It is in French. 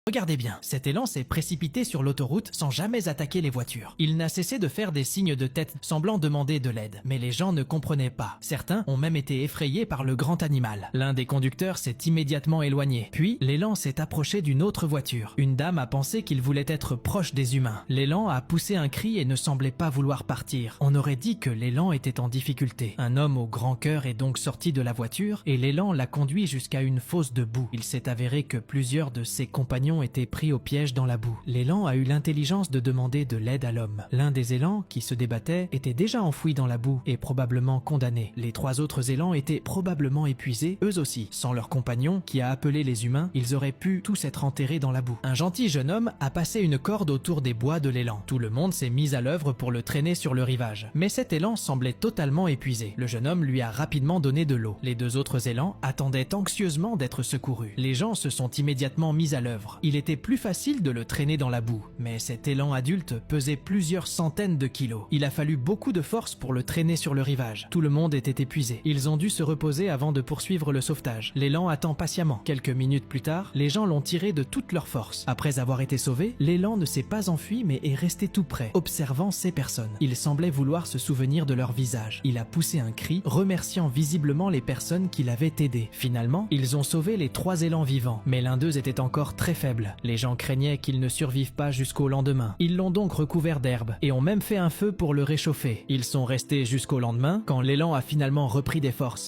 Regardez bien, cet élan s'est précipité sur l'autoroute sans jamais attaquer les voitures. Il n'a cessé de faire des signes de tête semblant demander de l'aide. Mais les gens ne comprenaient pas. Certains ont même été effrayés par le grand animal. L'un des conducteurs s'est immédiatement éloigné. Puis, l'élan s'est approché d'une autre voiture. Une dame a pensé qu'il voulait être proche des humains. L'élan a poussé un cri et ne semblait pas vouloir partir. On aurait dit que l'élan était en difficulté. Un homme au grand cœur est donc sorti de la voiture et l'élan l'a conduit jusqu'à une fosse de boue. Il s'est avéré que plusieurs de ses compagnons étaient pris au piège dans la boue. L'élan a eu l'intelligence de demander de l'aide à l'homme. L'un des élans, qui se débattait, était déjà enfoui dans la boue et probablement condamné. Les trois autres élans étaient probablement épuisés, eux aussi. Sans leur compagnon, qui a appelé les humains, ils auraient pu tous être enterrés dans la boue. Un gentil jeune homme a passé une corde autour des bois de l'élan. Tout le monde s'est mis à l'œuvre pour le traîner sur le rivage. Mais cet élan semblait totalement épuisé. Le jeune homme lui a rapidement donné de l'eau. Les deux autres élans attendaient anxieusement d'être secourus. Les gens se sont immédiatement mis à l'œuvre. Il était plus facile de le traîner dans la boue, mais cet élan adulte pesait plusieurs centaines de kilos. Il a fallu beaucoup de force pour le traîner sur le rivage. Tout le monde était épuisé. Ils ont dû se reposer avant de poursuivre le sauvetage. L'élan attend patiemment. Quelques minutes plus tard, les gens l'ont tiré de toute leur force. Après avoir été sauvé, l'élan ne s'est pas enfui mais est resté tout près, observant ces personnes. Il semblait vouloir se souvenir de leur visage. Il a poussé un cri, remerciant visiblement les personnes qui l'avaient aidé. Finalement, ils ont sauvé les trois élans vivants, mais l'un d'eux était encore très faible. Les gens craignaient qu'il ne survive pas jusqu'au lendemain. Ils l'ont donc recouvert d'herbe et ont même fait un feu pour le réchauffer. Ils sont restés jusqu'au lendemain quand l'élan a finalement repris des forces.